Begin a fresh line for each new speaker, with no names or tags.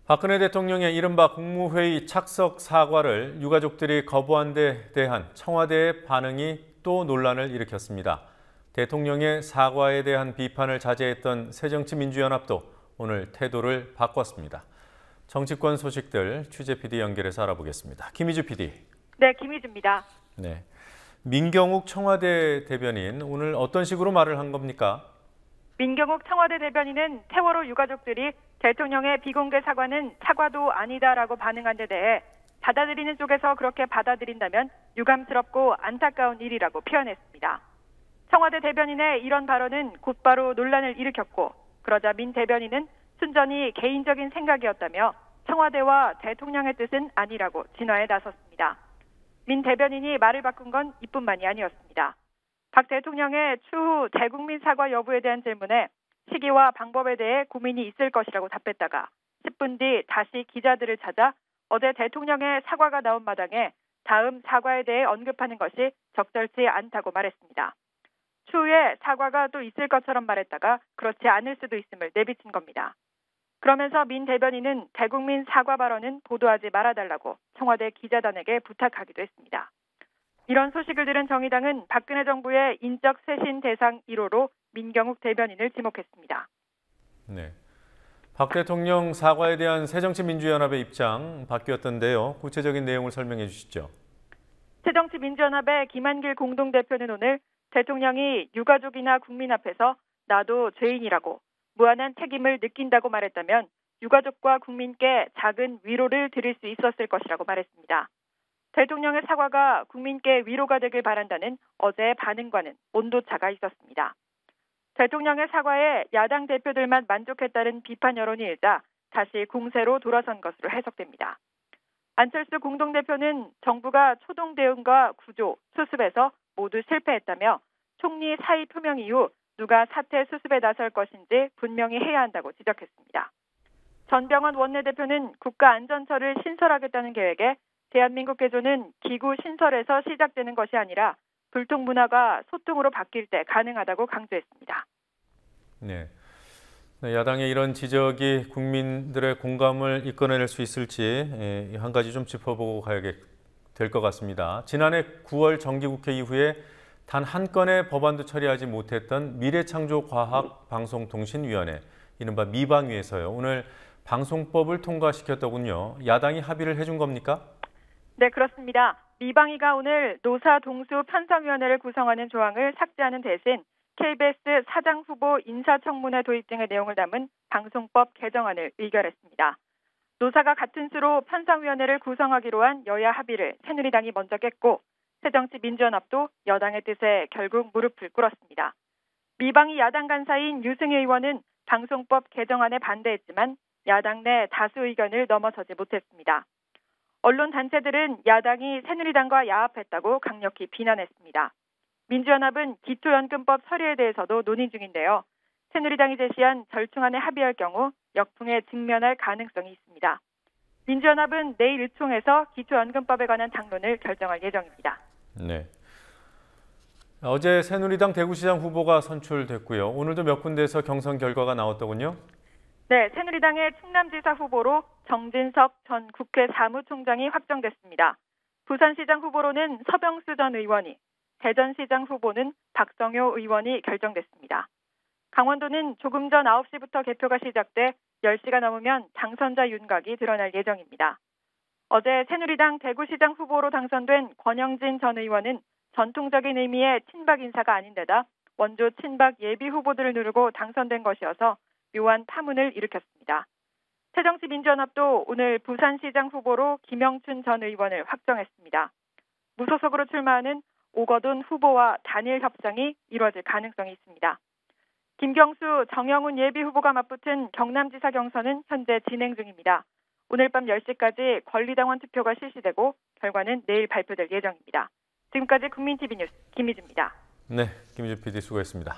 박근혜 대통령의 이른바 국무회의 착석 사과를 유가족들이 거부한 데 대한 청와대의 반응이 또 논란을 일으켰습니다. 대통령의 사과에 대한 비판을 자제했던 새정치민주연합도 오늘 태도를 바꿨습니다. 정치권 소식들 취재 PD 연결해서 알아보겠습니다. 김희주 PD.
네, 김희주입니다.
네, 민경욱 청와대 대변인 오늘 어떤 식으로 말을 한 겁니까?
민경욱 청와대 대변인은 세월호 유가족들이 대통령의 비공개 사과는 사과도 아니다라고 반응한 데 대해 받아들이는 쪽에서 그렇게 받아들인다면 유감스럽고 안타까운 일이라고 표현했습니다. 청와대 대변인의 이런 발언은 곧바로 논란을 일으켰고, 그러자 민 대변인은 순전히 개인적인 생각이었다며 청와대와 대통령의 뜻은 아니라고 진화에 나섰습니다. 민 대변인이 말을 바꾼 건 이뿐만이 아니었습니다. 박 대통령의 추후 대국민 사과 여부에 대한 질문에 시기와 방법에 대해 고민이 있을 것이라고 답했다가 10분 뒤 다시 기자들을 찾아 어제 대통령의 사과가 나온 마당에 다음 사과에 대해 언급하는 것이 적절치 않다고 말했습니다. 추후에 사과가 또 있을 것처럼 말했다가 그렇지 않을 수도 있음을 내비친 겁니다. 그러면서 민 대변인은 대국민 사과 발언은 보도하지 말아달라고 청와대 기자단에게 부탁하기도 했습니다. 이런 소식을 들은 정의당은 박근혜 정부의 인적 쇄신 대상 1호로 민경욱 대변인을 지목했습니다.
네, 박 대통령 사과에 대한 새정치민주연합의 입장 바뀌었던데요. 구체적인 내용을 설명해 주시죠.
새정치민주연합의 김한길 공동대표는 오늘 대통령이 유가족이나 국민 앞에서 나도 죄인이라고 무한한 책임을 느낀다고 말했다면 유가족과 국민께 작은 위로를 드릴 수 있었을 것이라고 말했습니다. 대통령의 사과가 국민께 위로가 되길 바란다는 어제의 반응과는 온도차가 있었습니다. 대통령의 사과에 야당 대표들만 만족했다는 비판 여론이 일자 다시 공세로 돌아선 것으로 해석됩니다. 안철수 공동대표는 정부가 초동 대응과 구조, 수습에서 모두 실패했다며 총리 사의 표명 이후 누가 사태 수습에 나설 것인지 분명히 해야 한다고 지적했습니다. 전병헌 원내대표는 국가안전처를 신설하겠다는 계획에 대한민국 개조는 기구 신설에서 시작되는 것이 아니라 불통 문화가 소통으로 바뀔 때 가능하다고 강조했습니다.
네, 야당의 이런 지적이 국민들의 공감을 이끌어낼 수 있을지 한 가지 좀 짚어보고 가야 될 것 같습니다. 지난해 9월 정기국회 이후에 단 한 건의 법안도 처리하지 못했던 미래창조과학방송통신위원회, 이른바 미방위에서요. 오늘 방송법을 통과시켰더군요. 야당이 합의를 해준 겁니까?
네, 그렇습니다. 미방위가 오늘 노사동수 편성위원회를 구성하는 조항을 삭제하는 대신 KBS 사장 후보 인사청문회 도입 등의 내용을 담은 방송법 개정안을 의결했습니다. 노사가 같은 수로 편성위원회를 구성하기로 한 여야 합의를 새누리당이 먼저 깼고, 새정치민주연합도 여당의 뜻에 결국 무릎을 꿇었습니다. 미방위 야당 간사인 유승희 의원은 방송법 개정안에 반대했지만 야당 내 다수 의견을 넘어서지 못했습니다. 언론 단체들은 야당이 새누리당과 야합했다고 강력히 비난했습니다. 민주연합은 기초연금법 처리에 대해서도 논의 중인데요. 새누리당이 제시한 절충안에 합의할 경우 역풍에 직면할 가능성이 있습니다. 민주연합은 내일 의총에서 기초연금법에 관한 당론을 결정할 예정입니다.
네. 어제 새누리당 대구시장 후보가 선출됐고요. 오늘도 몇 군데에서 경선 결과가 나왔더군요.
네, 새누리당의 충남지사 후보로 정진석 전 국회 사무총장이 확정됐습니다. 부산시장 후보로는 서병수 전 의원이, 대전시장 후보는 박성효 의원이 결정됐습니다. 강원도는 조금 전 9시부터 개표가 시작돼 10시가 넘으면 당선자 윤곽이 드러날 예정입니다. 어제 새누리당 대구시장 후보로 당선된 권영진 전 의원은 전통적인 의미의 친박 인사가 아닌데다 원조 친박 예비 후보들을 누르고 당선된 것이어서 묘한 파문을 일으켰습니다. 새정치민주연합도 오늘 부산시장 후보로 김영춘 전 의원을 확정했습니다. 무소속으로 출마하는 오거돈 후보와 단일 협상이 이뤄질 가능성이 있습니다. 김경수, 정영훈 예비 후보가 맞붙은 경남지사 경선은 현재 진행 중입니다. 오늘 밤 10시까지 권리당원 투표가 실시되고 결과는 내일 발표될 예정입니다. 지금까지 국민TV 뉴스 김희주입니다.
네, 김희주 PD 수고했습니다.